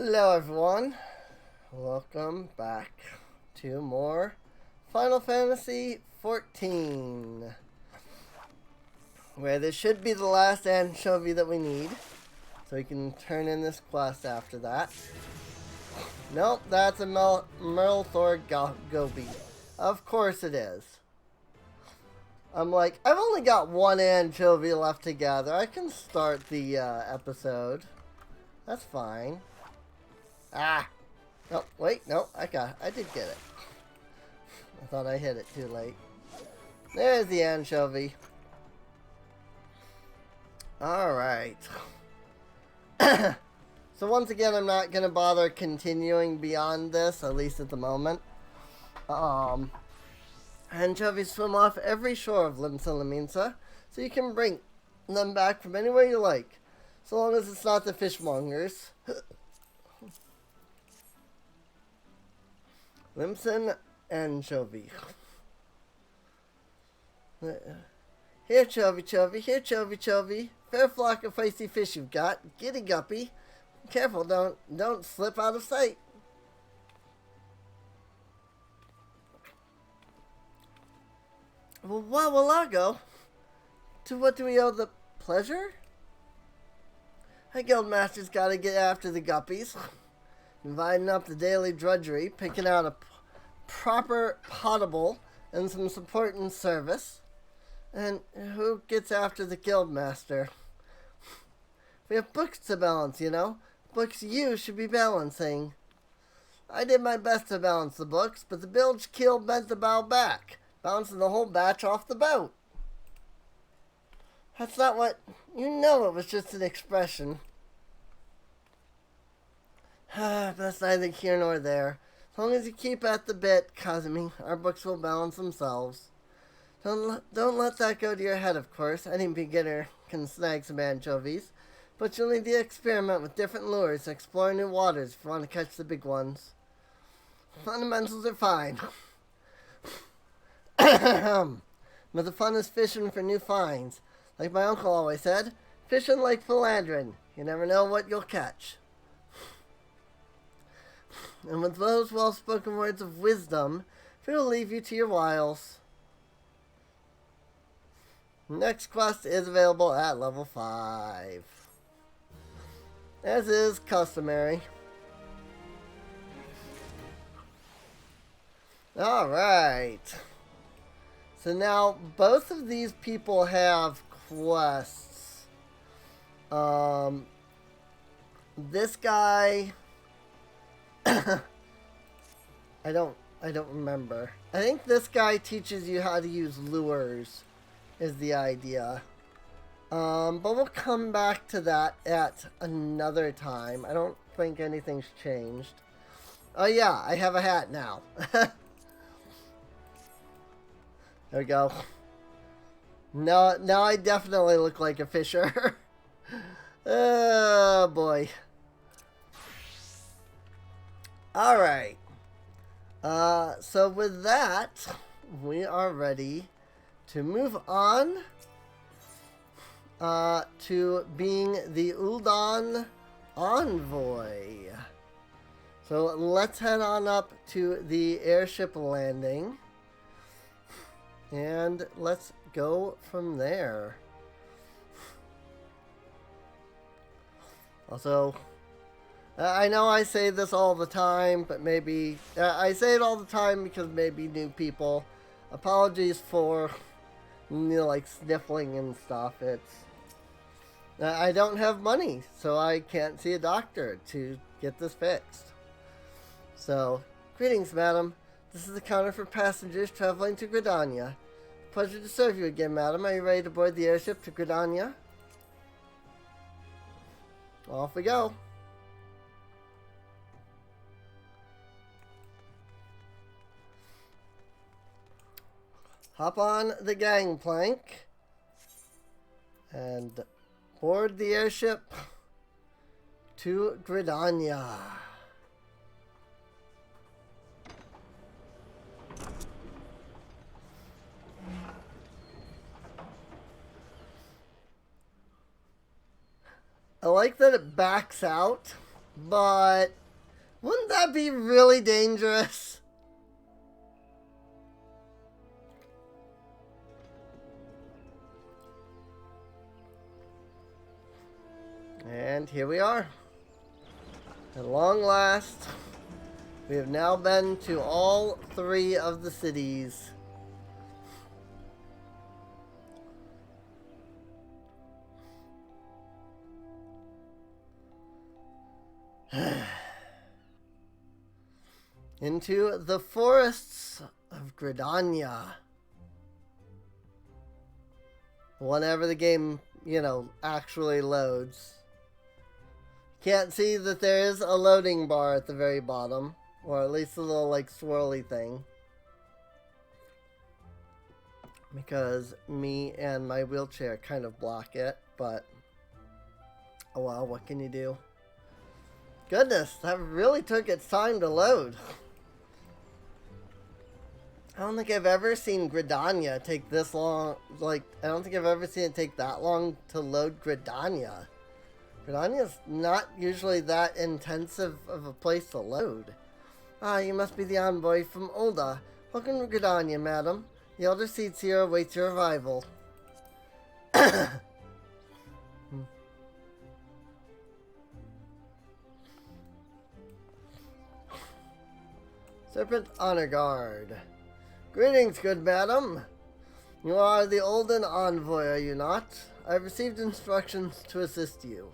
Hello everyone, welcome back to more Final Fantasy XIV, where this should be the last anchovy that we need, so we can turn in this quest after that. Nope, that's a Merlthor Gobi. Of course it is. I'm like, I've only got one anchovy left to gather. I can start the episode. That's fine. Ah! Oh, wait, no, I did get it. I thought I hit it too late. There's the anchovy. Alright. So once again, I'm not going to bother continuing beyond this, at least at the moment. Anchovies swim off every shore of Limsa, so you can bring them back from anywhere you like, so long as it's not the fishmongers. Limson anchovy. Here, Chovy, here, Chovy. Fair flock of feisty fish you've got. Giddy guppy. Careful, don't slip out of sight. Well, where will I go? To what do we owe the pleasure? Our guildmaster's got to get after the guppies. Dividing up the daily drudgery, picking out a proper potable and some support and service. And who gets after the guildmaster? We have books to balance, you know. Books you should be balancing. I did my best to balance the books, but the bilge keel bent the bow back, bouncing the whole batch off the boat. That's not what... You know it was just an expression. But that's neither here nor there. As long as you keep at the bit, Kazumi, our books will balance themselves. Don't let that go to your head, of course. Any beginner can snag some anchovies. But you'll need to experiment with different lures, explore new waters if you want to catch the big ones. Fundamentals are fine. But the fun is fishing for new finds. Like my uncle always said, fishing like philandering. You never know what you'll catch. And with those well-spoken words of wisdom, we'll leave you to your wiles. Next quest is available at level 5. As is customary. Alright. So now, both of these people have quests. This guy... I don't remember. I think this guy teaches you how to use lures, is the idea. But we'll come back to that at another time. I don't think anything's changed. Oh yeah, I have a hat now. There we go. Now I definitely look like a fisher. Oh boy. Alright. So with that, we are ready to move on to being the Ul'dah envoy. So let's head on up to the airship landing. And let's go from there. Also, I know I say this all the time, but maybe... I say it all the time because maybe new people. Apologies for, you know, like sniffling and stuff. It's... I don't have money, so I can't see a doctor to get this fixed. So, greetings, madam. This is the counter for passengers traveling to Gridania. Pleasure to serve you again, madam. Are you ready to board the airship to Gridania? Off we go. Hop on the gangplank and board the airship to Gridania. I like that it backs out but wouldn't that be really dangerous? And here we are. At long last, we have now been to all 3 of the cities. Into the forests of Gridania. Whenever the game, actually loads. Can't see that there is a loading bar at the very bottom. Or at least a little, swirly thing. Because me and my wheelchair kind of block it, but oh well, what can you do? Goodness, that really took its time to load. I don't think I've ever seen Gridania take this long. I don't think I've ever seen it take that long to load Gridania. Gridania's not usually that intensive of a place to load. Ah, you must be the envoy from Ul'dah. Welcome to Gridania, madam. The Elder Seed Seer awaits your arrival. Serpent Honor Guard. Greetings, good madam. You are the Ul'dah envoy, are you not? I have received instructions to assist you.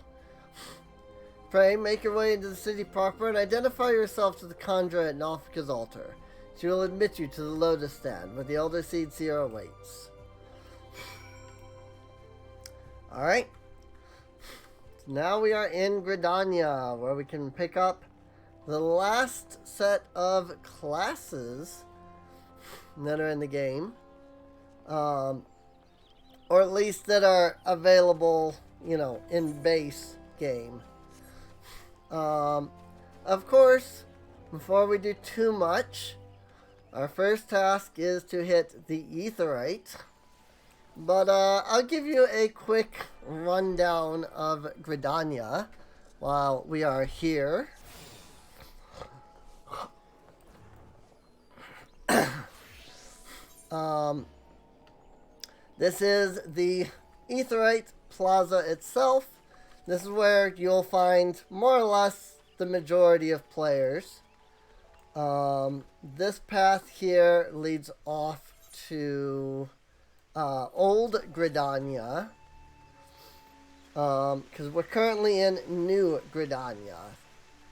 Pray, make your way into the city proper and identify yourself to the conjurer at Nalfika's altar. She will admit you to the Lotus Stand, where the Elder Seed Seer awaits. Alright. So now we are in Gridania, where we can pick up the last set of classes that are in the game. Or at least that are available, in base game. Of course, before we do too much, our first task is to hit the Aetheryte. But I'll give you a quick rundown of Gridania while we are here. This is the Aetheryte Plaza itself. This is where you'll find more or less the majority of players. This path here leads off to Old Gridania. Because we're currently in New Gridania.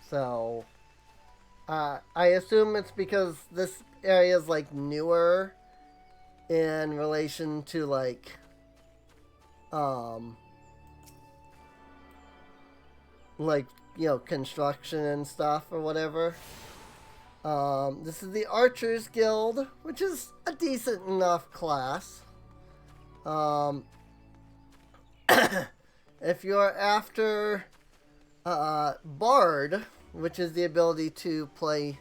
So, I assume it's because this area is newer in relation to construction and stuff or whatever. This is the Archers Guild, which is a decent enough class. If you're after Bard, which is the ability to play,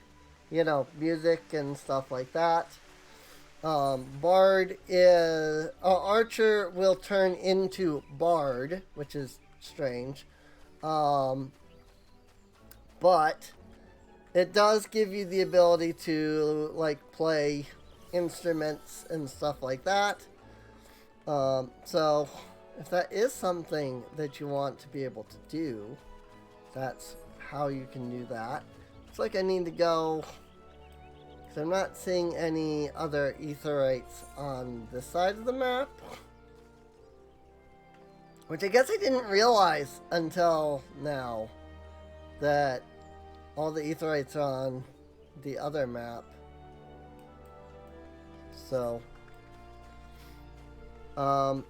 music and stuff like that, Bard is... Archer will turn into Bard, which is strange. But it does give you the ability to, play instruments and stuff like that. So, if that is something that you want to be able to do, that's how you can do that. It's I need to go... because I'm not seeing any other Aetherytes on this side of the map. Which I guess I didn't realize until now, that all the Aetherytes are on the other map. So, off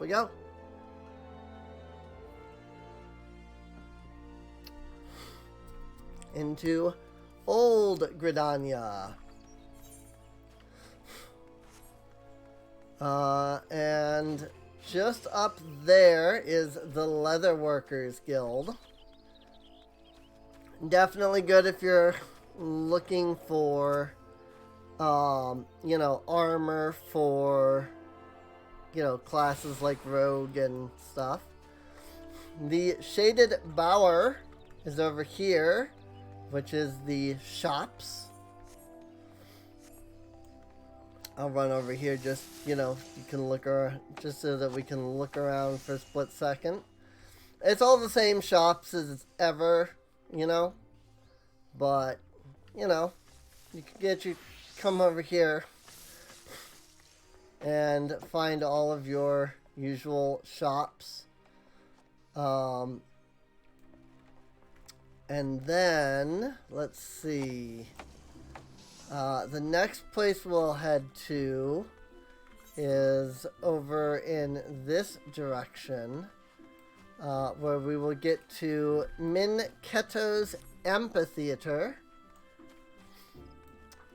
we go. Into Old Gridania. And just up there is the Leatherworkers Guild. Definitely good if you're looking for, armor for, classes like Rogue and stuff. The shaded bower is over here, which is the shops. I'll run over here just, you know, you can look around, just so that we can look around for a split second. It's all the same shops as ever, you know, but, you know, you can come over here and find all of your usual shops. And then, let's see, the next place we'll head to is over in this direction, where we will get to Min Keto's Amphitheater.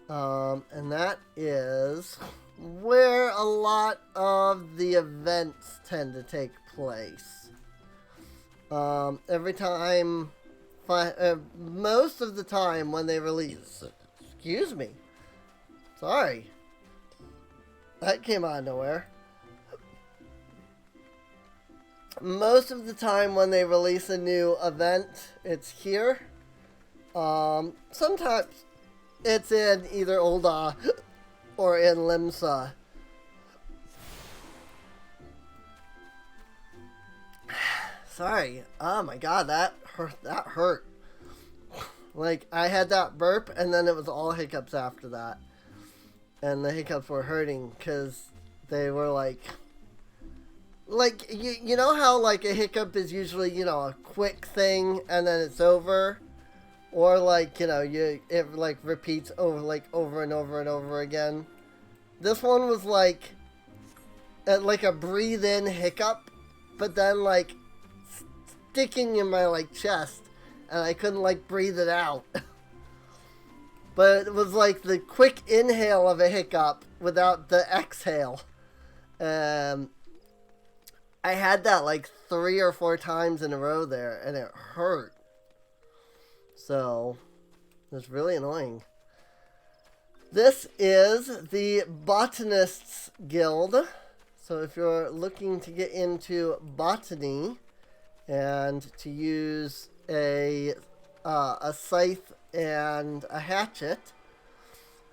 And that is where a lot of the events tend to take place. Every time, most of the time when they release, excuse me, sorry, that came out of nowhere. Most of the time when they release a new event, it's here. Sometimes it's in either Ul'dah or in Limsa. Sorry. Oh my god, that hurt. Like, I had that burp, and then it was all hiccups after that. And the hiccups were hurting, because they were like, you know how, like, a hiccup is usually, you know, a quick thing, and then it's over? Or, like, you know, it, like, repeats over and over and over again. This one was, like a breathe-in hiccup, but then, like, sticking in my, like, chest, and I couldn't, like, breathe it out. But it was, like, the quick inhale of a hiccup without the exhale. I had that, like, 3 or 4 times in a row there, and it hurt. So, it was really annoying. This is the Botanists Guild. So if you're looking to get into botany and to use a scythe and a hatchet,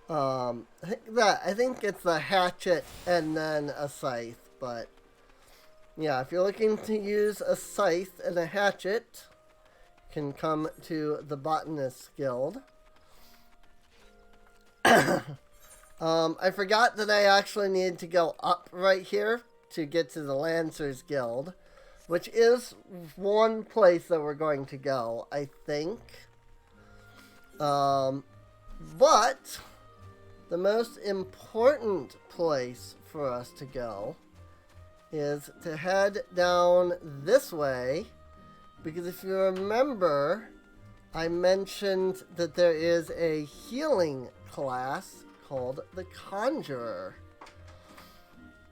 I think it's a hatchet and then a scythe, but yeah, if you're looking to use a scythe and a hatchet, you can come to the Botanists Guild. I forgot that I actually needed to go up right here to get to the Lancers Guild, which is one place that we're going to go, I think. But the most important place for us to go is to head down this way, because if you remember, I mentioned that there is a healing class called the Conjurer.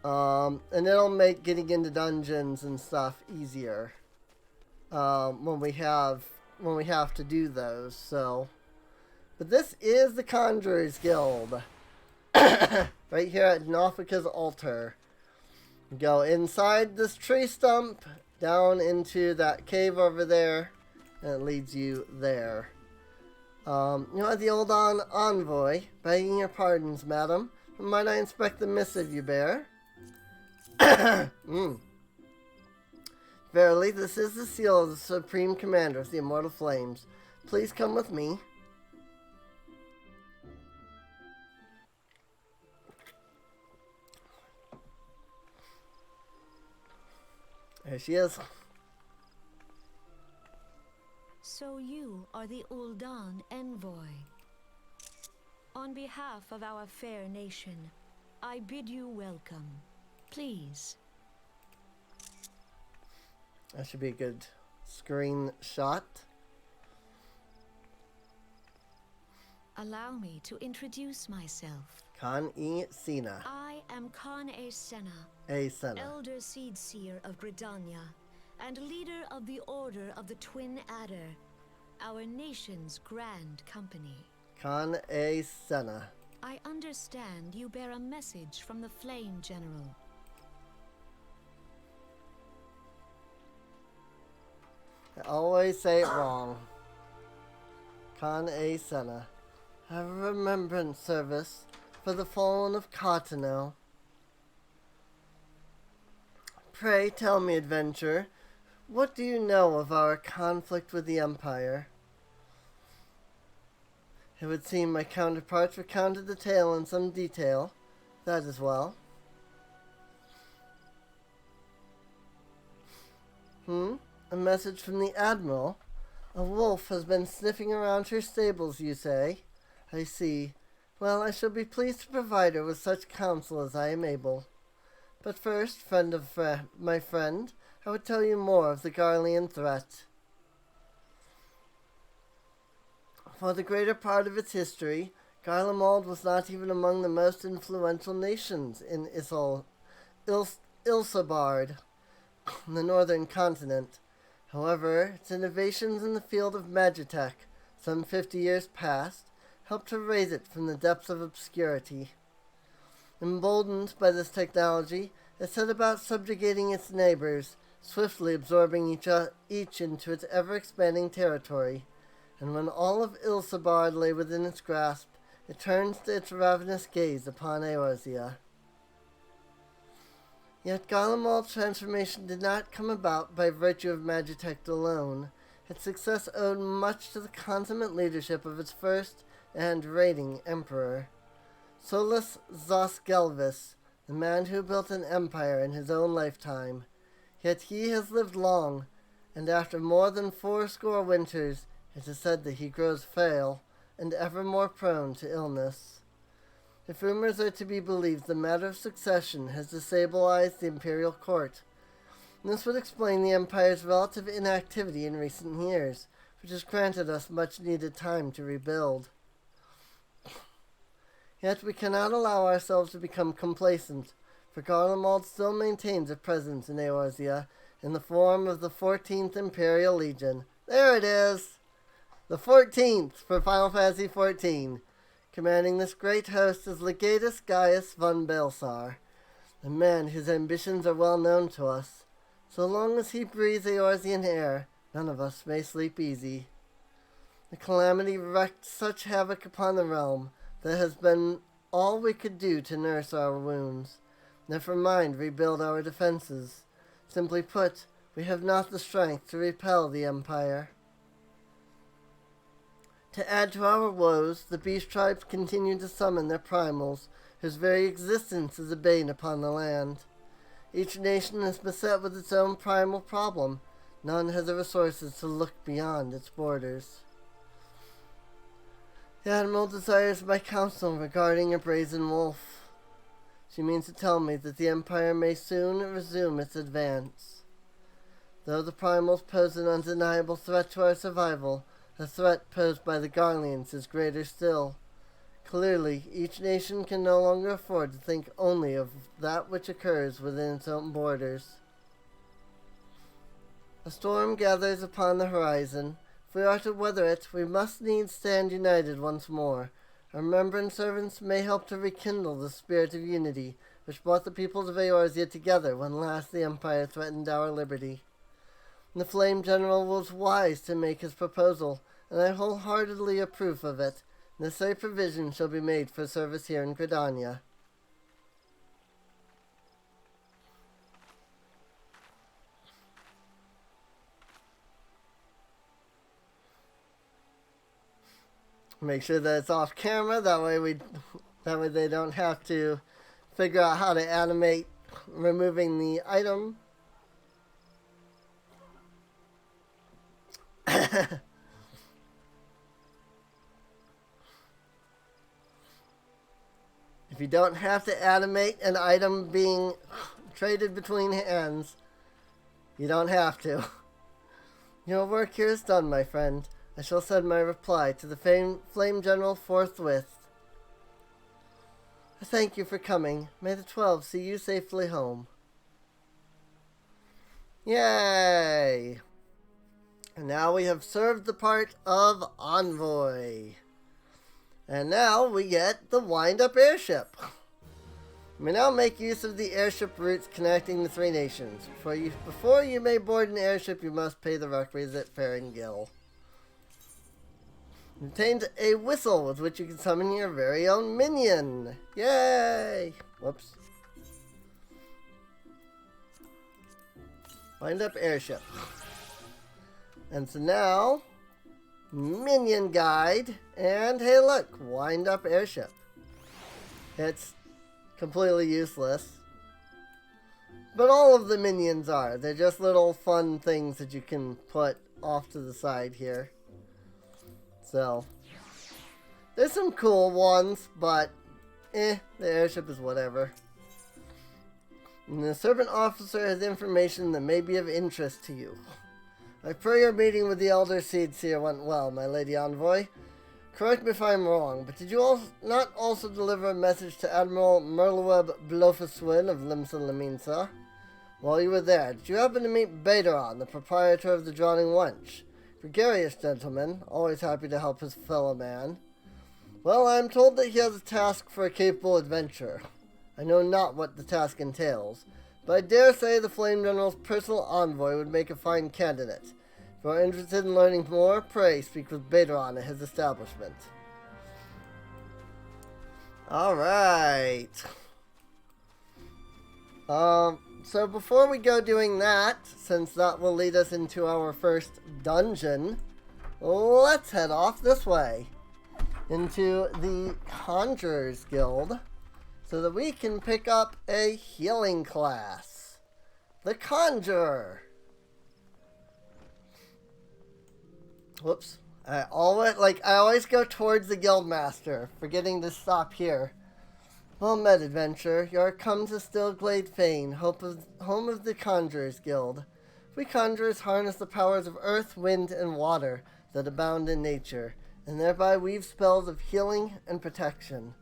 And it'll make getting into dungeons and stuff easier when we have to do those. So, but this is the Conjurer's Guild, right here at Nofika's altar. Go inside this tree stump, down into that cave over there, and it leads you there. You are the Ul'dah envoy, begging your pardons, madam. Might I inspect the missive you bear? Verily, this is the seal of the Supreme Commander of the Immortal Flames. Please come with me. There she is. So you are the Ul'dah envoy. On behalf of our fair nation, I bid you welcome. Please. That should be a good screenshot. Allow me to introduce myself. Kan-e Sena. I am Kan-e Sena, Elder Seed Seer of Gridania, and leader of the Order of the Twin Adder, our nation's grand company. Kan-e Sena. I understand you bear a message from the Flame General. I always say it wrong. Kan A. Senna. Have a remembrance service for the fallen of Katano. Pray tell me, adventurer, what do you know of our conflict with the Empire? It would seem my counterparts recounted the tale in some detail. That is well. A message from the Admiral? A wolf has been sniffing around her stables, you say? I see. Well, I shall be pleased to provide her with such counsel as I am able. But first, my friend, I would tell you more of the Garlean threat. For the greater part of its history, Garlemald was not even among the most influential nations in Ilsabard, the northern continent. However, its innovations in the field of magitech, some 50 years past, helped to raise it from the depths of obscurity. Emboldened by this technology, it set about subjugating its neighbors, swiftly absorbing each into its ever-expanding territory. And when all of Ilsabard lay within its grasp, it turns its ravenous gaze upon Eorzea. Yet Garlemald's transformation did not come about by virtue of magitech alone. Its success owed much to the consummate leadership of its first and reigning emperor, Solus Zosgelvis, the man who built an empire in his own lifetime. Yet he has lived long, and after more than 80 winters, it is said that he grows frail and ever more prone to illness. If rumors are to be believed, the matter of succession has destabilized the imperial court. This would explain the Empire's relative inactivity in recent years, which has granted us much-needed time to rebuild. Yet we cannot allow ourselves to become complacent, for Garlemald still maintains a presence in Eorzea in the form of the 14th Imperial Legion. There it is! The 14th for Final Fantasy XIV. Commanding this great host is Legatus Gaius von Balsar, a man whose ambitions are well known to us. So long as he breathes Eorzean air, none of us may sleep easy. The calamity wreaked such havoc upon the realm that has been all we could do to nurse our wounds. Never mind rebuild our defenses. Simply put, we have not the strength to repel the Empire. To add to our woes, the beast tribes continue to summon their primals, whose very existence is a bane upon the land. Each nation is beset with its own primal problem. None has the resources to look beyond its borders. The Admiral desires my counsel regarding a brazen wolf. She means to tell me that the Empire may soon resume its advance. Though the primals pose an undeniable threat to our survival, the threat posed by the Garleans is greater still. Clearly, each nation can no longer afford to think only of that which occurs within its own borders. A storm gathers upon the horizon. If we are to weather it, we must needs stand united once more. Our remembrance servants may help to rekindle the spirit of unity which brought the peoples of Eorzea together when last the Empire threatened our liberty. The Flame General was wise to make his proposal, and I wholeheartedly approve of it. Necessary provision shall be made for service here in Gridania. Make sure that it's off camera, that way they don't have to figure out how to animate removing the item. If you don't have to animate an item being traded between hands, you don't have to. Your work here is done, my friend. I shall send my reply to the Flame General forthwith. I thank you for coming. May the 12 see you safely home. Yay! And now we have served the part of Envoy. And now we get the wind-up airship. You may now make use of the airship routes connecting the three nations. Before you may board an airship, you must pay the requisite fare and gil. You obtained a whistle with which you can summon your very own minion. Yay! Whoops. Wind up airship. And so now, minion guide, and hey look, wind up airship. It's completely useless. But all of the minions are. They're just little fun things that you can put off to the side here. So, there's some cool ones, but the airship is whatever. And the servant officer has information that may be of interest to you. I pray your meeting with the Elder Seedseer went well, my lady envoy. Correct me if I'm wrong, but did you not also deliver a message to Admiral Merleweb Blofuswin of Limsa Laminsa? While you were there, did you happen to meet Baderon, the proprietor of the Drowning Wench? Gregarious gentleman, always happy to help his fellow man. Well, I am told that he has a task for a capable adventurer. I know not what the task entails, but I dare say the Flame General's personal envoy would make a fine candidate. If you are interested in learning more, pray speak with Baderon at his establishment. Alright. So before we go doing that, since that will lead us into our first dungeon, let's head off this way. Into the Conjurer's Guild. So that we can pick up a healing class. The Conjurer. Whoops. I always go towards the Guildmaster, forgetting to stop here. Well met, adventurer. You are come to Stillglade Fane, home of the Conjurer's Guild. We conjurers harness the powers of earth, wind, and water that abound in nature, and thereby weave spells of healing and protection.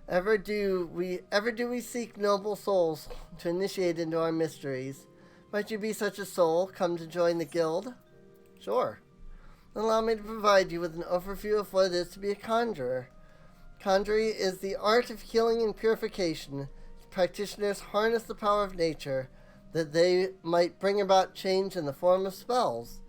Ever do we seek noble souls to initiate into our mysteries? Might you be such a soul, come to join the guild? Sure. Then allow me to provide you with an overview of what it is to be a conjurer. Conjuring is the art of healing and purification. Practitioners harness the power of nature, that they might bring about change in the form of spells.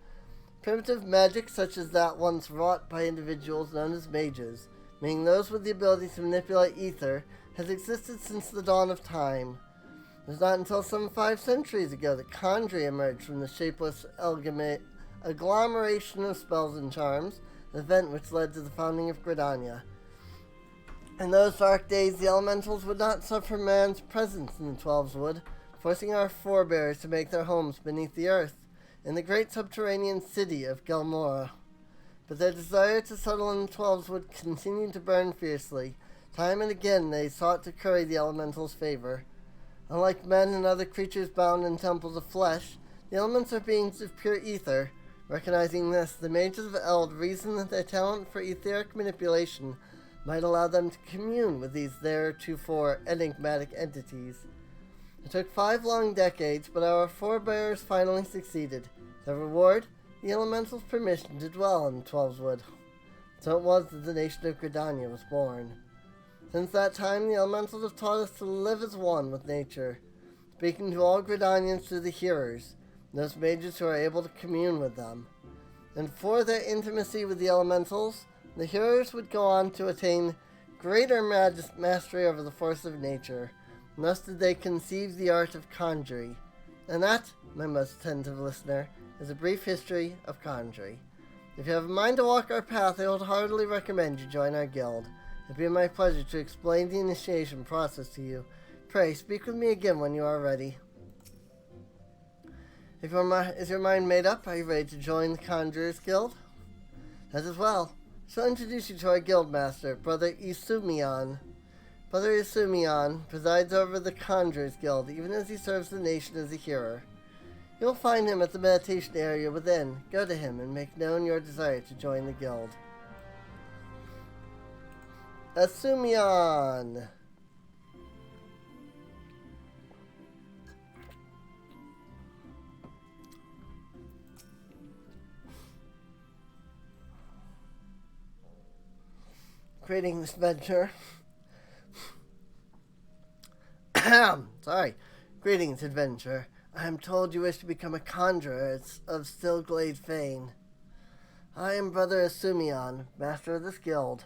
Primitive magic, such as that once wrought by individuals known as mages, meaning those with the ability to manipulate ether, has existed since the dawn of time. It was not until some 5 centuries ago that conjuring emerged from the shapeless agglomeration of spells and charms, an event which led to the founding of Gridania. In those dark days, the elementals would not suffer man's presence in the Twelves Wood, forcing our forebears to make their homes beneath the earth, in the great subterranean city of Gelmora. But their desire to settle in the Twelves would continue to burn fiercely. Time and again they sought to curry the elementals' favor. Unlike men and other creatures bound in temples of flesh, the elements are beings of pure ether. Recognizing this, the mages of Eld reasoned that their talent for etheric manipulation might allow them to commune with these theretofore enigmatic entities. It took 5 long decades, but our forebears finally succeeded. The reward? The elemental's permission to dwell in Twelveswood. So it was that the nation of Gridania was born. Since that time, the elementals have taught us to live as one with nature, speaking to all Gridanians through the hearers, those mages who are able to commune with them. And for their intimacy with the elementals, the hearers would go on to attain greater mastery over the force of nature, and thus did they conceive the art of conjuring. And that, my most attentive listener, is a brief history of conjuring. If you have a mind to walk our path, I would heartily recommend you join our guild. It'd be my pleasure to explain the initiation process to you. Pray, speak with me again when you are ready. Is your mind made up? Are you ready to join the Conjurer's Guild? That is well. I shall introduce you to our guildmaster, Brother Isumion. Brother Isumion presides over the Conjurer's Guild, even as he serves the nation as a hearer. You will find him at the meditation area within. Go to him and make known your desire to join the guild. Asumion! Greetings, adventurer. Sorry. Greetings, adventurer. I am told you wish to become a conjurer of Stillglade Fane. I am Brother Asumion, master of this guild.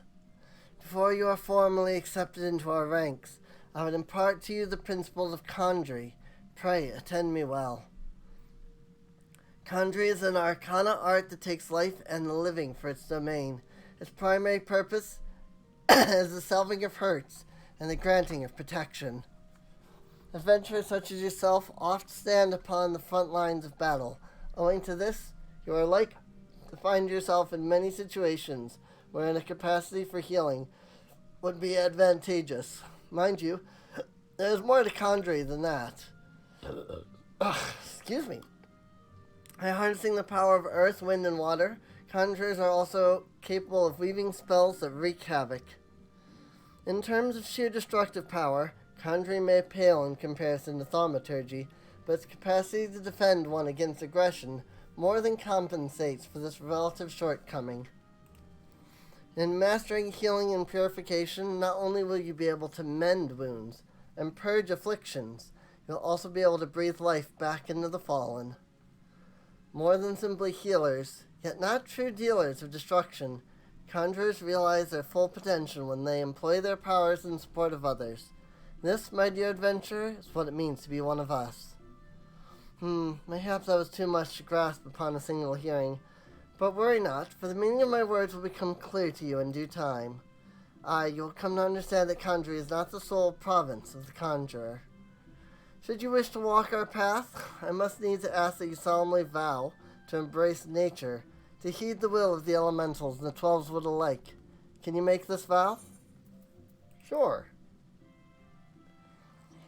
Before you are formally accepted into our ranks, I would impart to you the principles of conjury. Pray, attend me well. Conjury is an arcana art that takes life and the living for its domain. Its primary purpose is the salving of hurts and the granting of protection. Adventurers such as yourself oft stand upon the front lines of battle. Owing to this, you are like to find yourself in many situations wherein a capacity for healing would be advantageous. Mind you, there is more to conjuring than that. Excuse me. By harnessing the power of earth, wind, and water, conjurers are also capable of weaving spells that wreak havoc. In terms of sheer destructive power, conjuring may pale in comparison to thaumaturgy, but its capacity to defend one against aggression more than compensates for this relative shortcoming. In mastering healing and purification, not only will you be able to mend wounds and purge afflictions, you'll also be able to breathe life back into the fallen. More than simply healers, yet not true dealers of destruction, conjurers realize their full potential when they employ their powers in support of others. This, my dear adventurer, is what it means to be one of us. Mayhaps that was too much to grasp upon a single hearing. But worry not, for the meaning of my words will become clear to you in due time. You will come to understand that conjuring is not the sole province of the conjurer. Should you wish to walk our path, I must needs ask that you solemnly vow to embrace nature, to heed the will of the elementals and the 12s wood alike. Can you make this vow? Sure.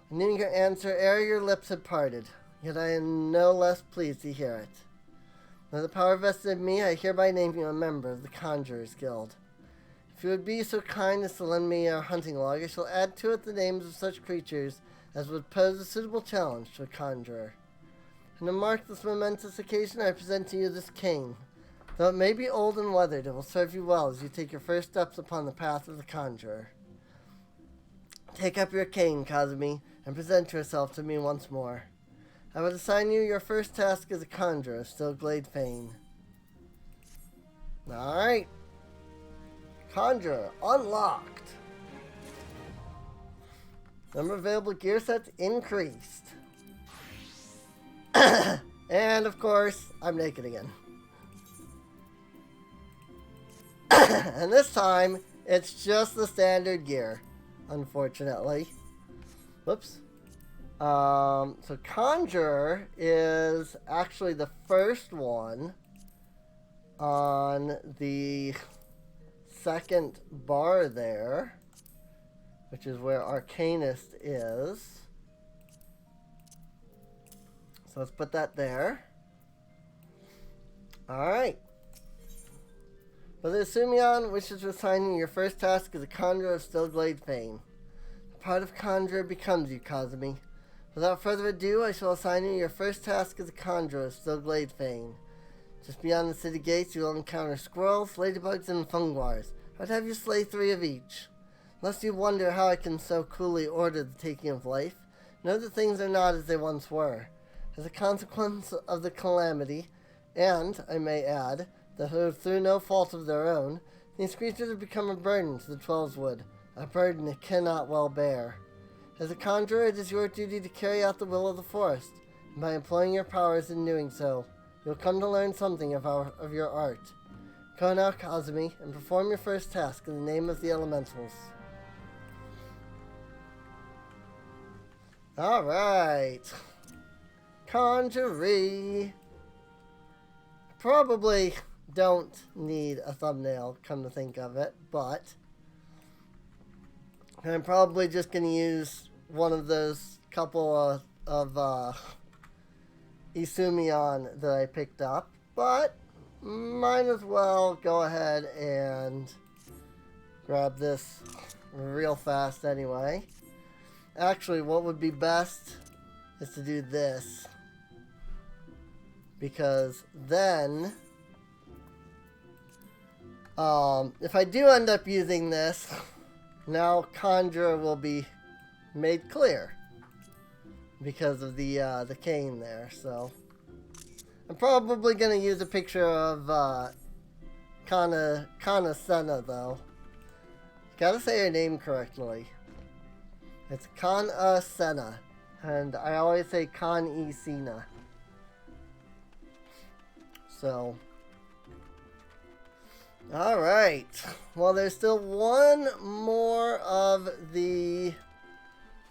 And in your answer, ere your lips had parted, yet I am no less pleased to hear it. By the power vested in me, I hereby name you a member of the Conjurers Guild. If you would be so kind as to lend me your hunting log, I shall add to it the names of such creatures as would pose a suitable challenge to a conjurer. And to mark this momentous occasion, I present to you this cane. Though it may be old and weathered, it will serve you well as you take your first steps upon the path of the conjurer. Take up your cane, Kazumi, and present yourself to me once more. I would assign you your first task as a conjurer of Stillglade Fane. Alright. Conjurer unlocked. Number of available gear sets increased. And of course, I'm naked again. And this time, it's just the standard gear, unfortunately. Whoops. So Conjurer is actually the first one on the second bar there, which is where Arcanist is. So let's put that there. Alright. Brother Asumion wishes to assign you your first task as a Conjurer of Stillglade Fane. The part of Conjurer becomes you, Kazumi. Without further ado, I shall assign you your first task as a conjurer of Stillglade Fane. Just beyond the city gates, you will encounter squirrels, ladybugs, and funguars. I'd have you slay 3 of each. Lest you wonder how I can so coolly order the taking of life, know that things are not as they once were. As a consequence of the calamity, and, I may add, that through no fault of their own, these creatures have become a burden to the 12's wood, a burden it cannot well bear. As a conjurer, it is your duty to carry out the will of the forest, and by employing your powers in doing so, you'll come to learn something of your art. Go now, Kazumi, and perform your first task in the name of the elementals. Alright. Conjury. Probably don't need a thumbnail, come to think of it, but I'm probably just going to use one of those couple of Isumion that I picked up, but might as well go ahead and grab this real fast anyway. Actually, what would be best is to do this, because then if I do end up using this, now Conjurer will be made clear. because of the cane there. So I'm probably gonna use a picture of Kana Senna though. Gotta say her name correctly. It's Kana Senna, and I always say Kan Sena. So, all right. Well, there's still one more of the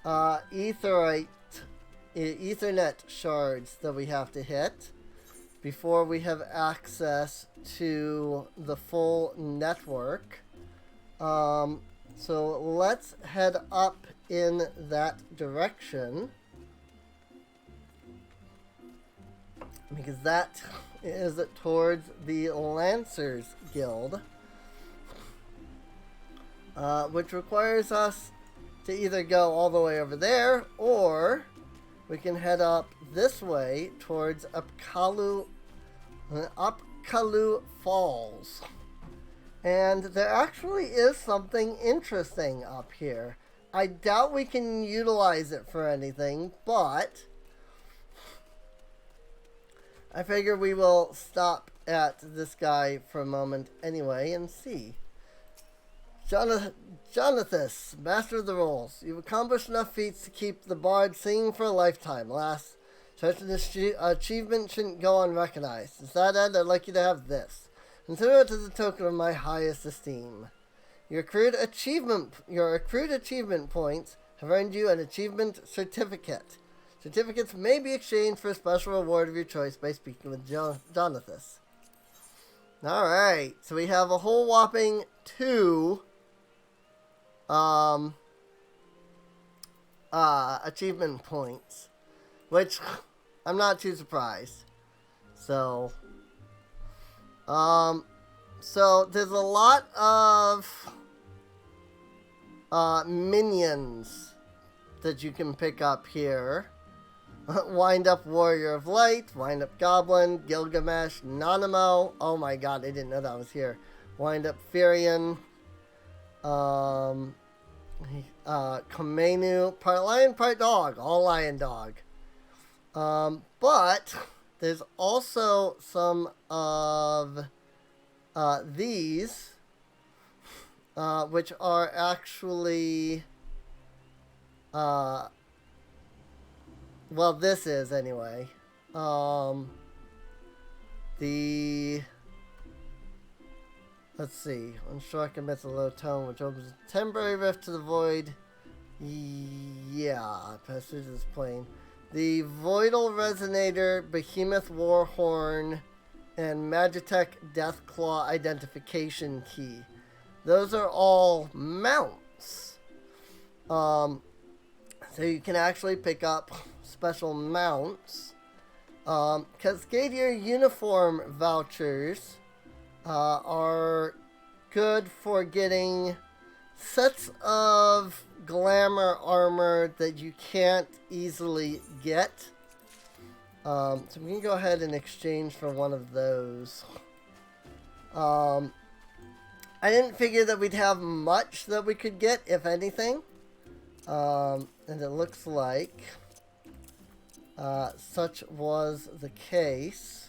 Ethernet shards that we have to hit before we have access to the full network. So let's head up in that direction, because that is towards the Lancers Guild, which requires us to either go all the way over there, or we can head up this way towards Upkalu Falls. And there actually is something interesting up here. I doubt we can utilize it for anything, but I figure we will stop at this guy for a moment anyway and see. Jonathas, Master of the Rolls. You've accomplished enough feats to keep the bard singing for a lifetime. Last, such an achievement shouldn't go unrecognized. To that end, I'd like you to have this. Consider it as a token of my highest esteem. Your accrued achievement points have earned you an achievement certificate. Certificates may be exchanged for a special reward of your choice by speaking with Jonathas. Alright, so we have a whole whopping 2 achievement points, which I'm not too surprised. So there's a lot of minions that you can pick up here. Wind Up Warrior of Light, Wind Up Goblin, Gilgamesh, Nanamo. Oh my god, I didn't know that was here. Wind Up Firion, Komenu, part lion, part dog, all lion dog. But there's also some of these, which are actually, well, this is anyway. Let's see. Unstruck emits a low tone, which opens a temporary rift to the void. Yeah, pass through this plane. The Voidal Resonator, Behemoth Warhorn, and Magitech Deathclaw Identification Key. Those are all mounts. So you can actually pick up special mounts. Cascadier Uniform vouchers are good for getting sets of glamour armor that you can't easily get. So we can go ahead and exchange for one of those. I didn't figure that we'd have much that we could get, if anything. And it looks like such was the case.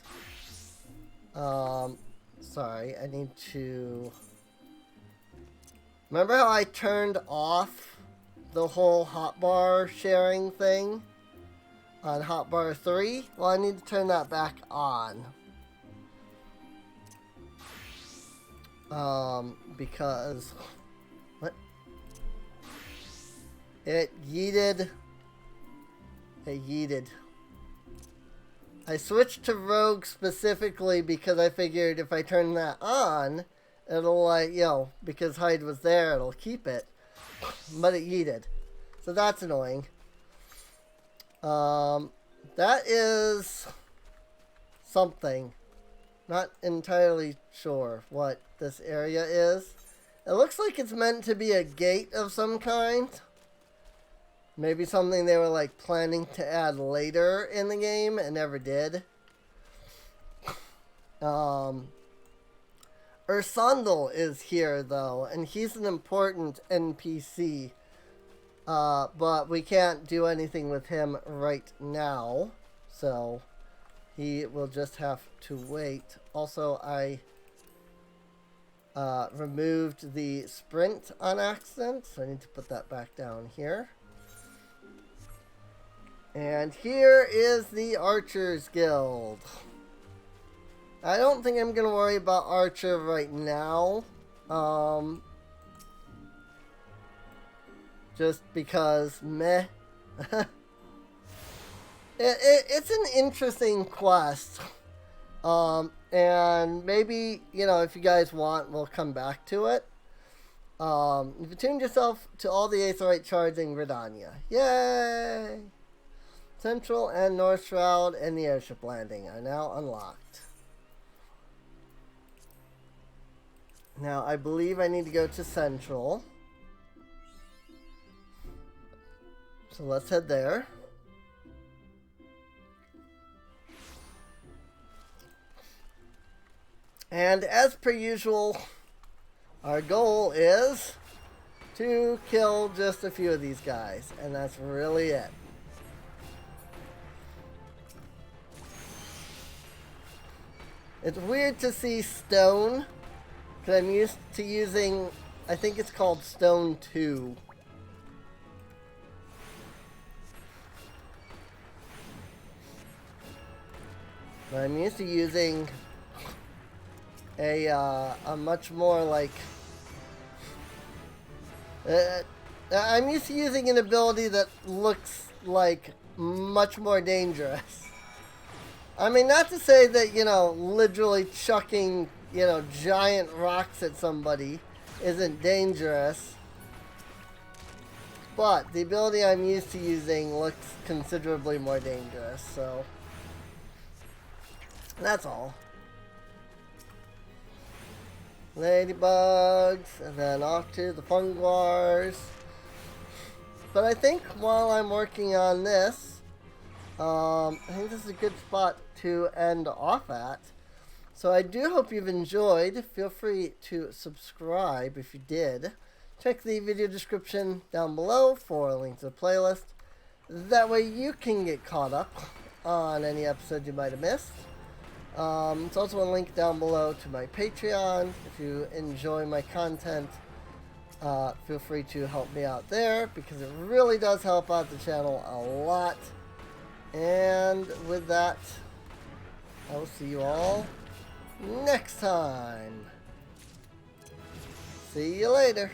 Sorry, I need to... Remember how I turned off the whole hotbar sharing thing on hotbar 3? Well, I need to turn that back on. Because... What? It yeeted. It yeeted. I switched to Rogue specifically because I figured if I turn that on, it'll, like, you know, because Hyde was there, it'll keep it. But it yeeted. So that's annoying. That is something. Not entirely sure what this area is. It looks like it's meant to be a gate of some kind. Maybe something they were, like, planning to add later in the game and never did. Ursandal is here, though, and he's an important NPC. But we can't do anything with him right now. So he will just have to wait. Also, I removed the sprint on accident. So I need to put that back down here. And here is the Archers Guild. I don't think I'm going to worry about Archer right now. Just because, meh. It's an interesting quest. And maybe, you know, if you guys want, we'll come back to it. You've attuned yourself to all the Aetherite shards in Gridania. Yay! Central and North Shroud and the airship landing are now unlocked. Now, I believe I need to go to Central. So let's head there. And as per usual, our goal is to kill just a few of these guys. And that's really it. It's weird to see stone, because I'm used to using, I think it's called stone 2. But I'm used to using a much more like, I'm used to using an ability that looks like much more dangerous. I mean, not to say that, you know, literally chucking, you know, giant rocks at somebody isn't dangerous. But the ability I'm used to using looks considerably more dangerous, so that's all. Ladybugs, and then off to the funguars. But I think while I'm working on this, I think this is a good spot to end off at. So I do hope you've enjoyed. Feel free to subscribe if you did. Check the video description down below for a link to the playlist. That way you can get caught up on any episode you might have missed. It's also a link down below to my Patreon. If you enjoy my content, feel free to help me out there, because it really does help out the channel a lot. And with that, I will see you all next time. See you later.